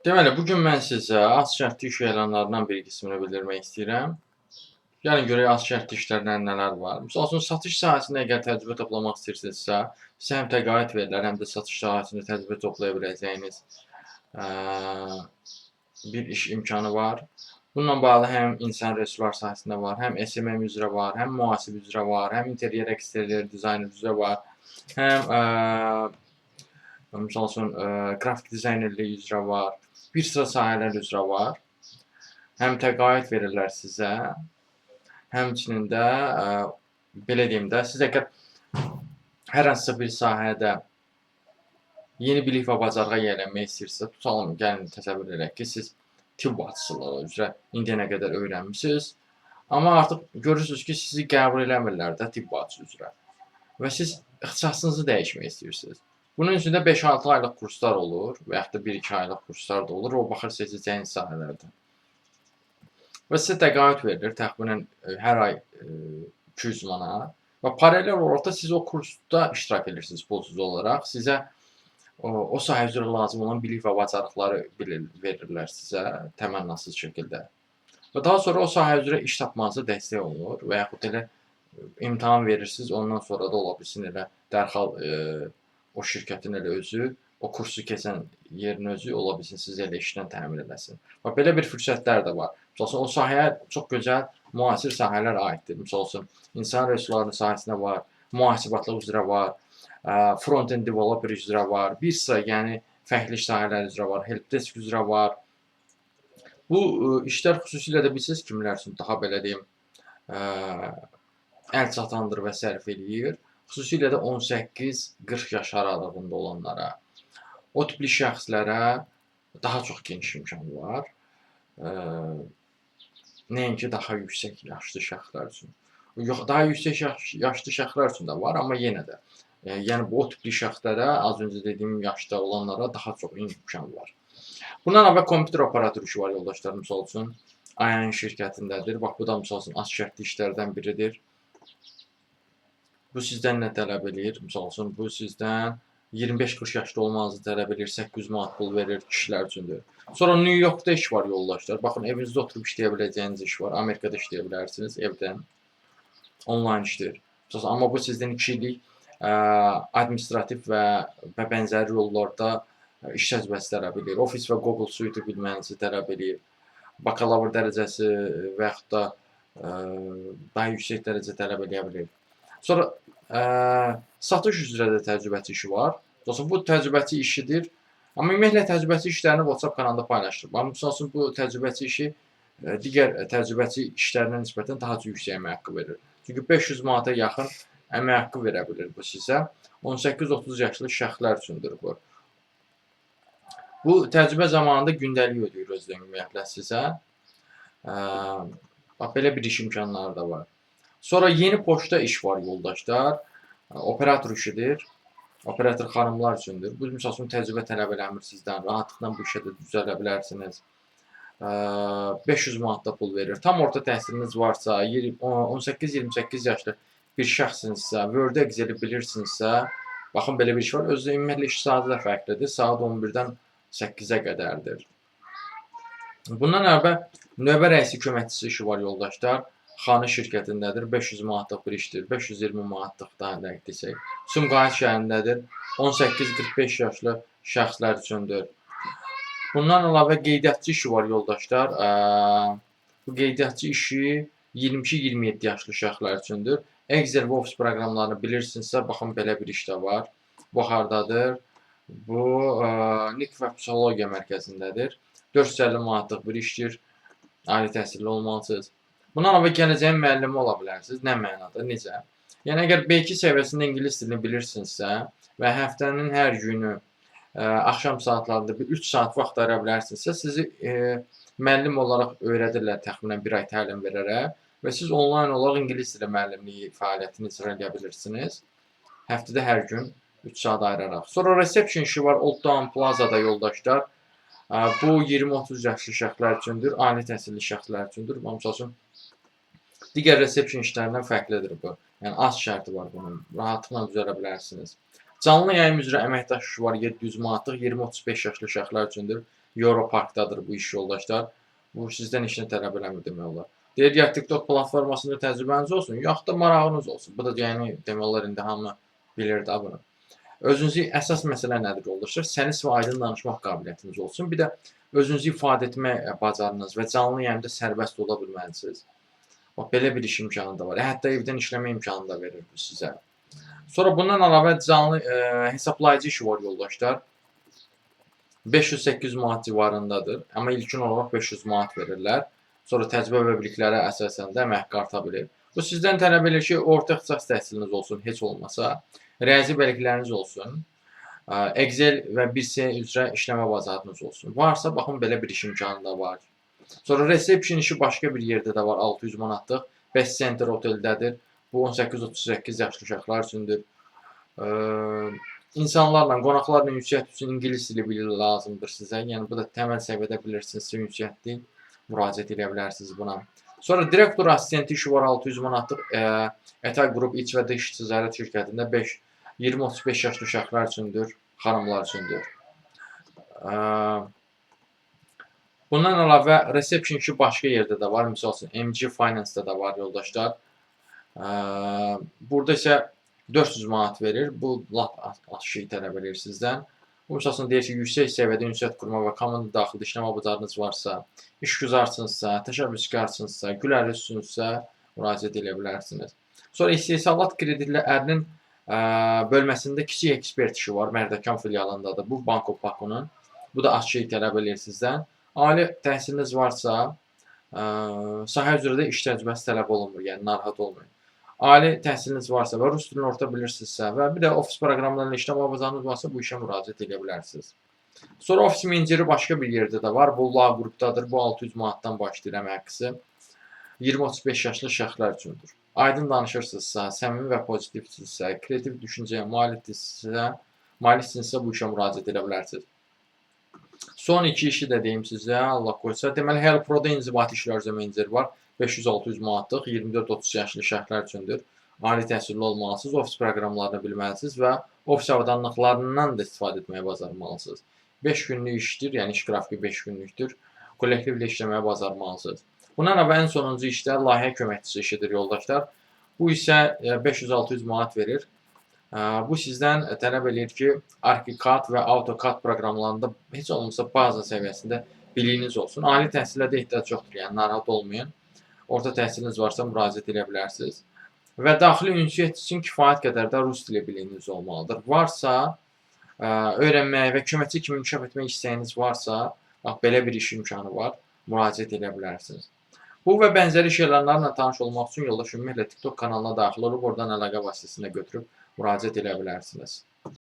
Deməli, bugün mən sizə az şərtli iş elanlarından bir qismini bildirmək istəyirəm. Gəlin görək az şərtli işlərdən nələr var. Misal üçün, satış sahəsində əgər təcrübə toplamaq istəyirsinizsə, sizə həm təqaüd verirlər, həm də satış sahəsində təcrübə toplaya biləcəyiniz bir iş imkanı var. Bununla bağlı həm insan resurslar sahəsində var, həm SMM üzrə var, həm mühasib üzrə var, həm interyer eksteryer dizayner üzrə var, həm misal üçün, qrafik dizaynerliyi üzrə var, bir sıra sahələr üzrə var. Həm təqaüd verirlər sizə, həmçinin də, belə deyim də, siz əgər hər hansısa bir sahədə yeni bilik və bacarığa yiyələnmək istəyirsinizsə, tutalım, gəlin təsəvvür edək ki, siz tibb bacısılığı üzrə indiyənə qədər öyrənmisiniz, amma artıq görürsünüz ki, sizi qəbul eləmirlər də tibb bacısı üzrə və siz ixtisasınızı dəyişmək istəyirsiniz. Bunun üçün də 5-6 aylıq kurslar olur və yaxud da 1-2 aylıq kurslar da olur. O baxır seçəcəyiniz sahələrdən. Və sizə təqaüd verilir, təxminən hər ay 200 manat və paralel olaraq da siz o kursda iştirak edirsiniz pulsuz olaraq. Sizə o sahə üzrə lazım olan bilik və bacarıqları verirlər sizə təmənnasız şəkildə. Və daha sonra o sahə üzrə iş tapmanıza dəstək olunur və yaxud elə imtahan verirsiniz, ondan sonra da ola bilsin elə dərhal o şirkətin elə özü, o kursu keçən yerin özü ola bilsin sizi elə işdən təmin eləsin. Və belə bir fürsətlər də var. Misal üçün, o sahəyə çox gözəl müasir sahələr aiddir. Misal üçün, insan resursları sahəsində var, mühasibatlıq üzrə var, front-end developer üzrə var, bir sıra yəni fərqli sahələr üzrə var, helpdesk üzrə var. Bu işlər xüsusilə də bilirsiniz kimlər üçün daha belə deyim, əl çatandır və sərf eləyir. Xüsusilə də 18-40 yaş aralığında olanlara, o tipli şəxslərə daha çox geniş imkan var. Nəinki daha yüksək yaşlı şəxslər üçün. Yox, daha yüksək yaşlı şəxslər üçün də var, amma yenə də. Yəni, o tipli şəxslərə, az öncə dediyim yaşda olanlara daha çox imkan var. Bundan əvvəl kompüter operatoru işi var yoldaşlar, misal üçün. AYN şirkətindədir. Bax, bu da misal üçün az şərtli işlərdən biridir. Bu sizdən nə tələb eləyir? Misal üçün, bu sizdən 25-40 yaşlı olmanızı tələb edir, 800 manat pul verir, kişilər üçündür. Sonra New Yorkda iş var yoldaşlar. Baxın, evinizdə oturub işləyə biləcəyiniz iş var. Amerikada işləyə bilərsiniz evdən. Onlayn işdir. Amma bu sizdən 2 illik administrativ və bənzəri yollarda iş təcrübəsi tələb edir. Office və Google Suite bilmənizi tələb edir. Bakalavr dərəcəsi və yaxud da daha yüksək dərəcə tələb edə bilir. Sonra satış üzrə də təcrübəçi işi var. Dostum, bu təcrübəçi işidir. Amma ümumiyyətlə təcrübəçi işlərini WhatsApp kanalında paylaşdırıb. Amma misal üçün, bu təcrübəçi işi digər təcrübəçi işlərinə nisbətən daha yüksək əmək haqqı verir. Çünki 500 manata yaxın əmək haqqı verə bilir bu sizə. 18-30 yaşlı şəxslər üçündür bu. Bu təcrübə zamanında gündəlik ödəyir özdə ümumiyyətlə sizə. Belə bir iş imkanları da var. Sonra yeni poçta iş var yoldaşlar. Operator işidir. Operator xanımlar üçündür. Bu misal üçün təcrübə tələb eləmir sizdən. Rahatlıqla bu işə də düzələ bilərsiniz. 500 manat da pul verir. Tam orta təhsiliniz varsa, 18-28 yaşlı bir şəxsinizsə, Word, Excel-i bilirsinizsə, baxın belə bir iş var. Özdə ümumiyyətlə iş saatı da fərqlidir. Saat 11-dən 8-ə qədərdir. Bundan əvvəl növbə rəisi köməkçisi işi var yoldaşlar. Xanı şirkətindədir, 500 manatlıq bir işdir, 520 manatlıq daha dəqiq desək. Sumqayıt şəhərindədir, 18-45 yaşlı şəxslər üçündür. Bundan əlavə qeydiyyatçı işi var yoldaşlar. Bu qeydiyyatçı işi 22-27 yaşlı şəxslər üçündür. Excel və Office proqramlarını bilirsinizsə, baxın belə bir iş də var. Bu hardadır? Bu Nik və Psixologiya mərkəzindədir. 450 manatlıq bir işdir. Ali təhsilli olmalısınız. Bundan əvvəl gələcəyin müəllimi ola bilərsiniz. Nə mənada, necə? Yəni, əgər B2 səviyyəsində ingilis dilini bilirsinizsə və həftənin hər günü axşam saatlarında 3 saat vaxt ayıra bilərsinizsə, sizi müəllim olaraq öyrədirlər təxminən 1 ay təlim verərək və siz onlayn olaraq ingilis dili müəllimliyi fəaliyyətini icra edə bilirsiniz. Həftədə hər gün 3 saat ayıraraq. Sonra reception işi var Old Town Plaza-da yoldaşlar. Bu 20-30 yaşlı şəxslər üçündür, ali təhsilli şəxslər üçündür. Məsəl üçün, digər resepsiyon işlərindən fərqlidir bu. Yəni, az şərti var bunun. Rahatlıqla düzələ bilərsiniz. Canlı yayım üzrə əməkdaş işi var 700 manatlıq, 20-35 yaşlı uşaqlar üçündür. Europarkdadır bu iş yoldaşlar. Bu sizdən heç nə tələb eləmir demək olar. Deyir ya TikTok platformasında təcrübəniz olsun, yaxud da marağınız olsun. Bu da yəni demək olar indi hamı bilir də bunu. Özünüzü əsas məsələ nədir yoldaşlar? Səlis və aydın danışmaq qabiliyyətiniz olsun. Bir də özünüzü ifadə etmə bacarığınız və canlı yayımda sərbəst ola bilməlisiniz. Bax belə bir iş imkanı da var. Hətta evdən işləmə imkanı da verir bu sizə. Sonra bundan əlavə canlı hesablayıcı işi var yoldaşlar. 500-800 manat civarındadır. Amma ilkin olaraq 500 manat verirlər. Sonra təcrübə və biliklərə əsasən də əmək arta bilir. Bu sizdən tələb edir ki, orta ixtisas təhsiliniz olsun, heç olmasa. Riyazi bilikləriniz olsun. Excel və 1C üzrə işləmə bacarığınız olsun. Varsa, baxın, belə bir iş imkanı da var. Sonra resepsiyon işi başqa bir yerdə də var, 600 manatlıq. Best Center oteldədir. Bu 18-38 yaşlı uşaqlar üçündür. İnsanlarla, qonaqlarla ünsiyyət üçün ingilis dili bilgi lazımdır sizə. Yəni, bu da təməl səviyyədə bilirsinizsə ünsiyyət dil, müraciət edə bilərsiniz buna. Sonra direktor assistenti işi var 600 manatlıq. Etay Qrup iç və dış ticarət şirkətində 20-35 yaşlı uşaqlar üçündür, xanımlar üçündür. Bundan əlavə resepsiyon işi başqa yerdə də var. Misal üçün MG Finance-da da var yoldaşlar. Burada isə 400 manat verir. Bu lap az şey tələb edir sizdən. Bu misal üçün deyir ki, yüksək səviyyədə ünsiyyət qurma və komanda daxilində işləmə bacarığınız varsa, işgüzarsınızsa, təşəbbüskarçınızsa, gülərüzsünüzsə müraciət edə bilərsiniz. Sonra istehsalat kreditlərinin bölməsində kiçik ekspert işi var. Mərdəkan filialındadır. Bu Banko Pakonun. Bu da az şey tələb edir sizdən. Ali təhsiliniz varsa, sahə üzrə də iş təcrübəsi tələb olunmur, yəni narahat olmayın. Ali təhsiliniz varsa və rus dilini orta bilirsinizsə və bir də ofis proqramlarla işləmə bacarığınız varsa bu işə müraciət edə bilərsiniz. Sonra ofis meneceri başqa bir yerdə də var. Bu La qrupdadır. Bu 600 manatdan başlayır əmək haqqısı. 20-35 yaşlı şəxslər üçündür. Aydın danışırsınızsa, səmimi və pozitivsinizsə, kreativ düşüncəyə maliksinizsə bu işə müraciət edə bilərsiniz. Son iki işi də deyim sizə, Allah qoysa. Deməli, HelpPro-da inzibati işlər üzrə meneceri var. 500-600 manatlıq, 24-30 yaşlı şəxslər üçündür. Ali təhsilli olmalısınız, ofis proqramlarını bilməlisiniz və ofis avadanlıqlarından da istifadə etməyə bacarmalısınız. 5 günlük işdir, yəni iş qrafiki 5 günlükdür. Kollektivlə işləməyə bacarmalısınız. Bundan əvvəl ən sonuncu işdə layihə köməkçisi işidir yoldaşlar. Bu isə 500-600 manat verir. Bu sizdən tələb edir ki, ArchiCAD və AutoCAD proqramlarında heç olmasa baza səviyyəsində biliyiniz olsun. Ali təhsilə də ehtiyac yoxdur, yəni narahat olmayın. Orta təhsiliniz varsa müraciət edə bilərsiniz. Və daxili ünsiyyət üçün kifayət qədər də rus dili biliyiniz olmalıdır. Varsa, öyrənmək və köməkçi kimi inkişaf etmək istəyiniz varsa, bax, belə bir iş imkanı var, müraciət edə bilərsiniz. Bu və bənzəri şeylərlə tanış olmaq üçün yoldaş ümumiyyətlə TikTok kanalına daxil olub, oradan əlaqə vasitəsində götürüb müraciət edə bilərsiniz.